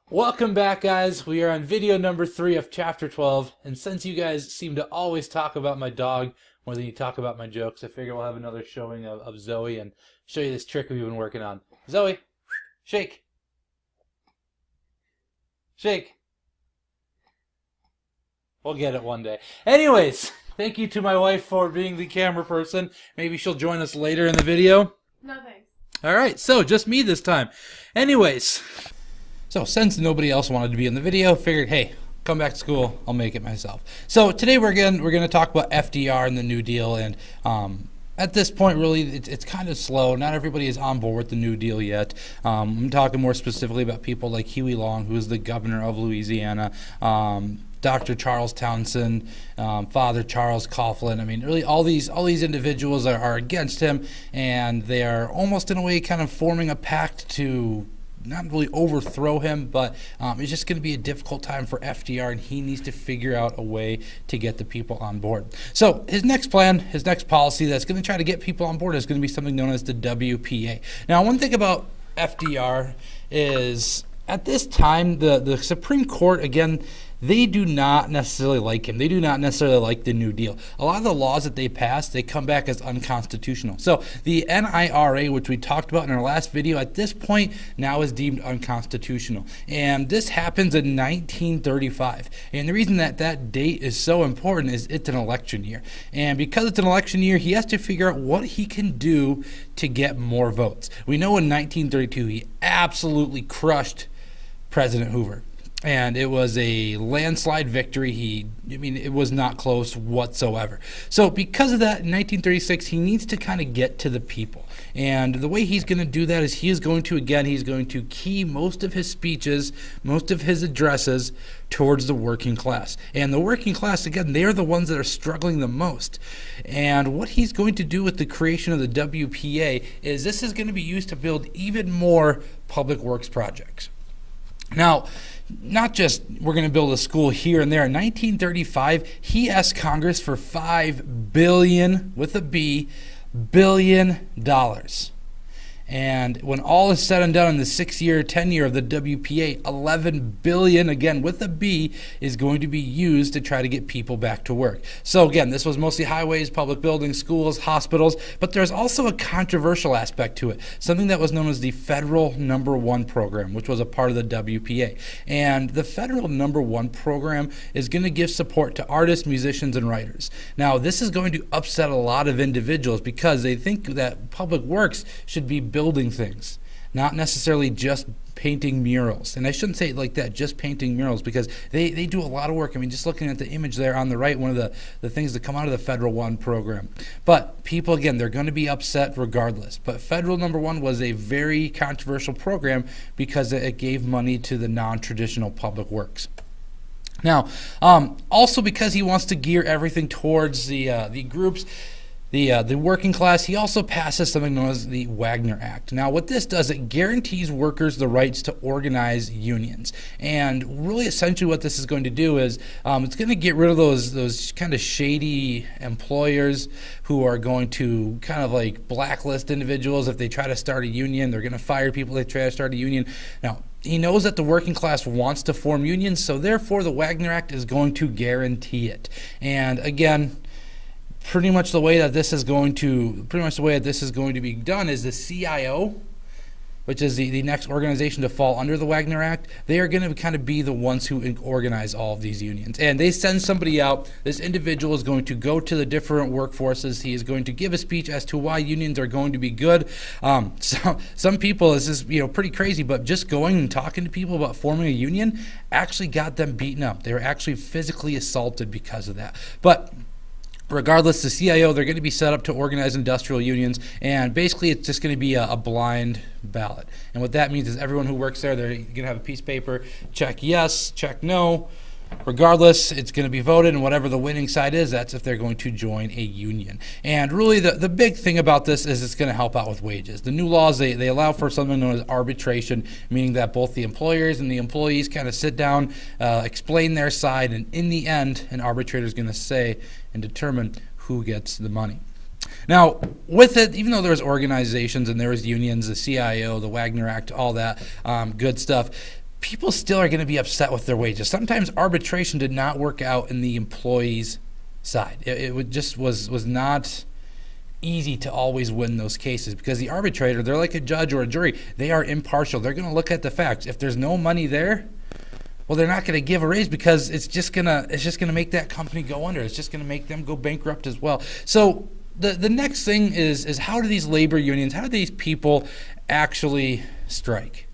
Welcome back, guys. We are on video number 3 of chapter 12, and since you guys seem to always talk about my dog more than you talk about my jokes, I figure we'll have another showing of Zoe and show you this trick we've been working on. Zoe, shake. Shake. We'll get it one day. Anyways, thank you to my wife for being the camera person. Maybe she'll join us later in the video. No thanks. Alright, so just me this time. Anyways, so since nobody else wanted to be in the video, figured, hey, come back to school, I'll make it myself. So today we're going to talk about FDR and the New Deal, and at this point, really, it's kind of slow. Not everybody is on board with the New Deal yet. I'm talking more specifically about people like Huey Long, who is the governor of Louisiana, Dr. Charles Townsend, Father Charles Coughlin. I mean, really, all these individuals are against him, and they are almost in a way kind of forming a pact to not really overthrow him, but it's just going to be a difficult time for FDR, and he needs to figure out a way to get the people on board. So his next plan, his next policy that's going to try to get people on board is going to be something known as the WPA. Now, one thing about FDR is at this time, the Supreme Court, again, they do not necessarily like him. They do not necessarily like the New Deal. A lot of the laws that they pass, they come back as unconstitutional. So the NIRA, which we talked about in our last video, at this point now is deemed unconstitutional. And this happens in 1935. And the reason that that date is so important is it's an election year. And because it's an election year, he has to figure out what he can do to get more votes. We know in 1932 he absolutely crushed President Hoover. And it was a landslide victory. It was not close whatsoever. So because of that, in 1936, he needs to kind of get to the people. And the way he's going to do that is he's going to key most of his speeches, most of his addresses towards the working class. And the working class, again, they are the ones that are struggling the most. And what he's going to do with the creation of the WPA is this is going to be used to build even more public works projects. Now, not just we're going to build a school here and there. In 1935, he asked Congress for $5 billion, with a B, billion dollars. And when all is said and done in the 6-year tenure of the WPA, $11 billion, again with a B, is going to be used to try to get people back to work. So again, this was mostly highways, public buildings, schools, hospitals, but there's also a controversial aspect to it, something that was known as the Federal Number 1 program, which was a part of the WPA. And the Federal Number 1 program is going to give support to artists, musicians, and writers. Now, this is going to upset a lot of individuals because they think that public works should be building things, not necessarily just painting murals. And I shouldn't say it like that, just painting murals, because they do a lot of work. I mean, just looking at the image there on the right, one of the things that come out of the Federal 1 program. But people, again, they're going to be upset regardless. But Federal Number 1 was a very controversial program because it gave money to the non-traditional public works. Now, also because he wants to gear everything towards the groups, the working class, he also passes something known as the Wagner Act. Now, what this does, it guarantees workers the rights to organize unions. And really, essentially, what this is going to do is it's going to get rid of those kind of shady employers who are going to kind of like blacklist individuals if they try to start a union. They're going to fire people if they try to start a union. Now, he knows that the working class wants to form unions, so therefore the Wagner Act is going to guarantee it. And again, pretty much the way that this is going to be done is the CIO, which is the next organization to fall under the Wagner Act. They are going to kind of be the ones who organize all of these unions. And they send somebody out. This individual is going to go to the different workforces. He is going to give a speech as to why unions are going to be good. So some people, this is pretty crazy, but just going and talking to people about forming a union actually got them beaten up. They were actually physically assaulted because of that. But regardless, the CIO, they're going to be set up to organize industrial unions, and basically it's just going to be a blind ballot. And what that means is everyone who works there, they're going to have a piece of paper, check yes, check no. Regardless, it's going to be voted, and whatever the winning side is, that's if they're going to join a union. And really, the big thing about this is it's going to help out with wages. The new laws, they allow for something known as arbitration, meaning that both the employers and the employees kind of sit down, explain their side, and in the end, an arbitrator is going to say and determine who gets the money. Now, with it, even though there was organizations and there was unions, the CIO, the Wagner Act, all that good stuff, people still are going to be upset with their wages. Sometimes arbitration did not work out in the employee's side. Just was not easy to always win those cases, because the arbitrator, they're like a judge or a jury. They are impartial. They're going to look at the facts. If there's no money there, well, they're not going to give a raise, because it's just gonna make that company go under. It's just going to make them go bankrupt as well. So the next thing is how do these labor unions, how do these people actually strike?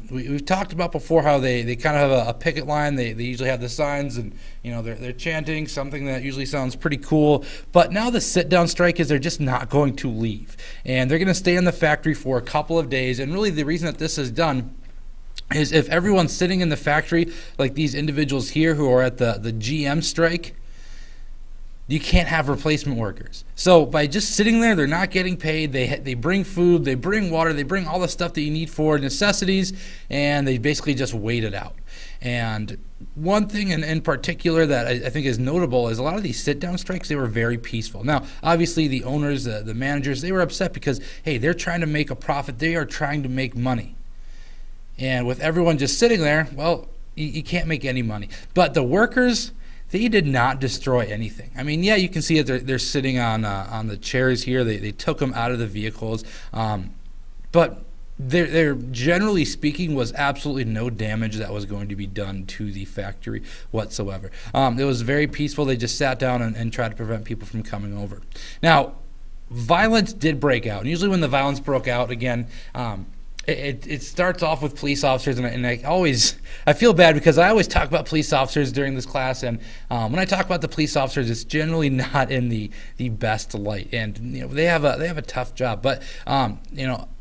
We've talked about before how they kind of have a picket line. They usually have the signs, and they're chanting something that usually sounds pretty cool. But now the sit-down strike is they're just not going to leave, and they're going to stay in the factory for a couple of days. And really, the reason that this is done is if everyone's sitting in the factory, like these individuals here who are at the GM strike, you can't have replacement workers. So by just sitting there, they're not getting paid. They bring food, they bring water, they bring all the stuff that you need for necessities, and they basically just wait it out. And one thing in particular that I think is notable is a lot of these sit-down strikes, they were very peaceful. Now, obviously, the owners, the managers, they were upset because, hey, they're trying to make a profit. They are trying to make money. And with everyone just sitting there, well, you can't make any money. But the workers, they did not destroy anything. I mean, yeah, you can see it. They're sitting on the chairs here. They took them out of the vehicles, but there generally speaking was absolutely no damage that was going to be done to the factory whatsoever. It was very peaceful. They just sat down and tried to prevent people from coming over. Now, violence did break out, and usually when the violence broke out again. It starts off with police officers, and I feel bad because I always talk about police officers during this class, and when I talk about the police officers, it's generally not in the best light, and they have a tough job, but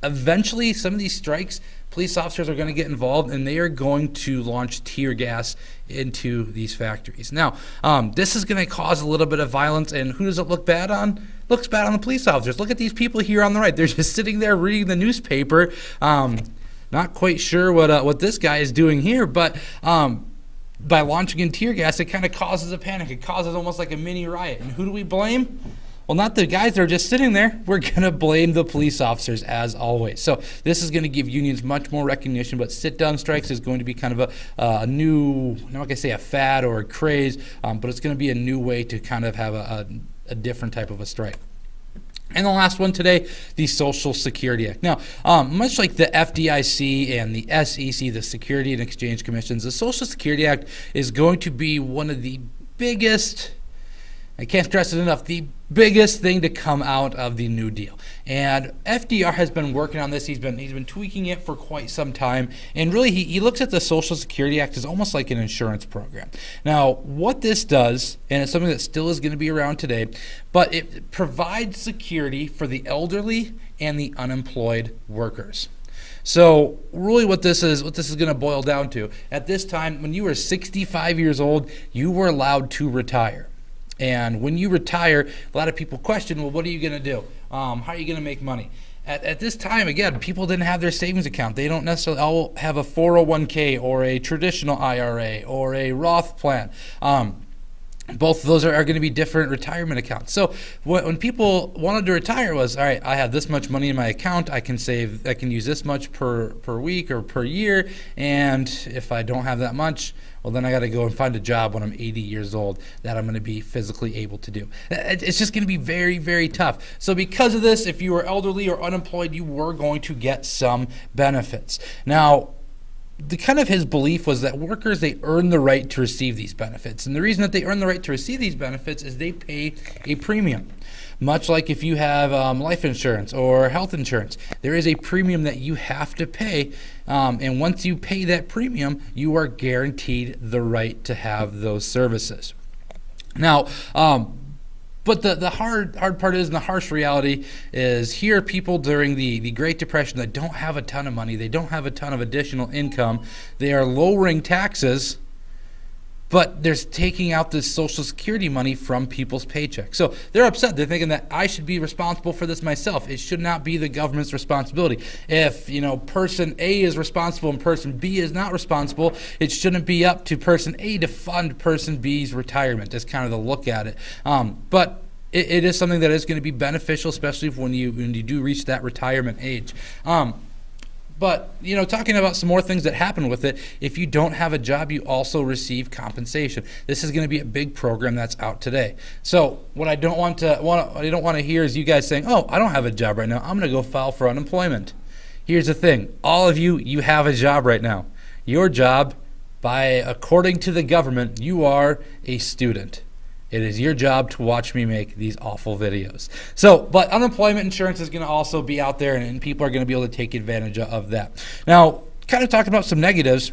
eventually some of these strikes, police officers are going to get involved, and they are going to launch tear gas into these factories. Now, this is going to cause a little bit of violence, and who does it look bad on? Looks bad on the police officers. Look at these people here on the right. They're just sitting there reading the newspaper. Not quite sure what this guy is doing here, but by launching in tear gas, it kind of causes a panic. It causes almost like a mini riot. And who do we blame? Well, not the guys that are just sitting there. We're going to blame the police officers, as always. So this is going to give unions much more recognition, but sit-down strikes is going to be kind of a new, I'm not going to say a fad or a craze, but it's going to be a new way to kind of have a different type of a strike. And the last one today, the Social Security Act. Now, much like the FDIC and the SEC, the Security and Exchange Commissions, the Social Security Act is going to be one of the biggest, I can't stress it enough, the biggest thing to come out of the New Deal. And FDR has been working on this. He's been tweaking it for quite some time. And really, he looks at the Social Security Act as almost like an insurance program. Now, what this does, and it's something that still is going to be around today, but it provides security for the elderly and the unemployed workers. So really what this is going to boil down to, at this time, when you were 65 years old, you were allowed to retire. And when you retire, a lot of people question, well, what are you going to do? How are you going to make money? At this time, again, people didn't have their savings account. They don't necessarily all have a 401k or a traditional IRA or a Roth plan. Both of those are going to be different retirement accounts. So when people wanted to retire, it was, all right, I have this much money in my account. I can use this much per week or per year. And if I don't have that much, well, then I got to go and find a job when I'm 80 years old that I'm going to be physically able to do. It's just going to be very, very tough. So because of this, if you were elderly or unemployed, you were going to get some benefits. Now, his belief was that workers, they earn the right to receive these benefits. And the reason that they earn the right to receive these benefits is they pay a premium. Much like if you have life insurance or health insurance, there is a premium that you have to pay. And once you pay that premium, you are guaranteed the right to have those services. Now, but the hard part is, and the harsh reality is, here are people during the Great Depression that don't have a ton of money. They don't have a ton of additional income. They are lowering taxes, but they're taking out this Social Security money from people's paychecks. So they're upset. They're thinking that I should be responsible for this myself. It should not be the government's responsibility. If person A is responsible and person B is not responsible, it shouldn't be up to person A to fund person B's retirement. That's kind of the look at it. But it is something that is going to be beneficial, especially when you do reach that retirement age. But, talking about some more things that happen with it, if you don't have a job, you also receive compensation. This is going to be a big program that's out today. So what I don't want to hear is you guys saying, oh, I don't have a job right now, I'm going to go file for unemployment. Here's the thing. All of you have a job right now. Your job, according to the government, you are a student. It is your job to watch me make these awful videos. But unemployment insurance is going to also be out there, and people are going to be able to take advantage of that. Now, kind of talking about some negatives,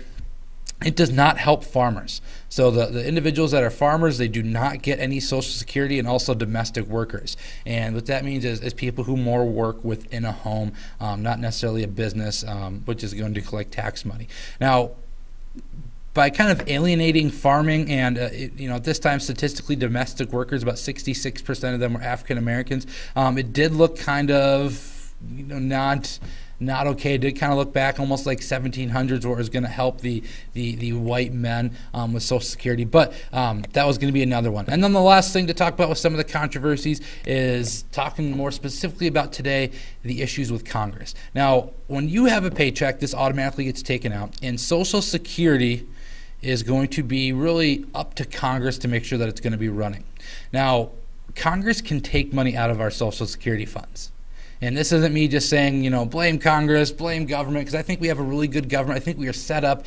it does not help farmers. So the individuals that are farmers, they do not get any Social Security, and also domestic workers. And what that means is people who more work within a home, not necessarily a business, which is going to collect tax money. Now, by kind of alienating farming, and at this time statistically domestic workers, about 66% of them were African Americans. It did look kind of not okay. It did kind of look back almost like 1700s, where it was going to help the white men with Social Security, but that was going to be another one. And then the last thing to talk about with some of the controversies is talking more specifically about today, the issues with Congress. Now, when you have a paycheck, this automatically gets taken out, and Social Security is going to be really up to Congress to make sure that it's going to be running. Now, Congress can take money out of our Social Security funds. And this isn't me just saying, blame Congress, blame government, because I think we have a really good government. I think we are set up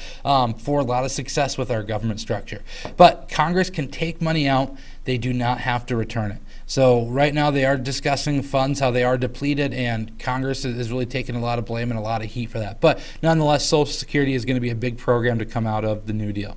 for a lot of success with our government structure. But Congress can take money out. They do not have to return it. So right now they are discussing funds, how they are depleted, and Congress is really taking a lot of blame and a lot of heat for that. But nonetheless, Social Security is going to be a big program to come out of the New Deal.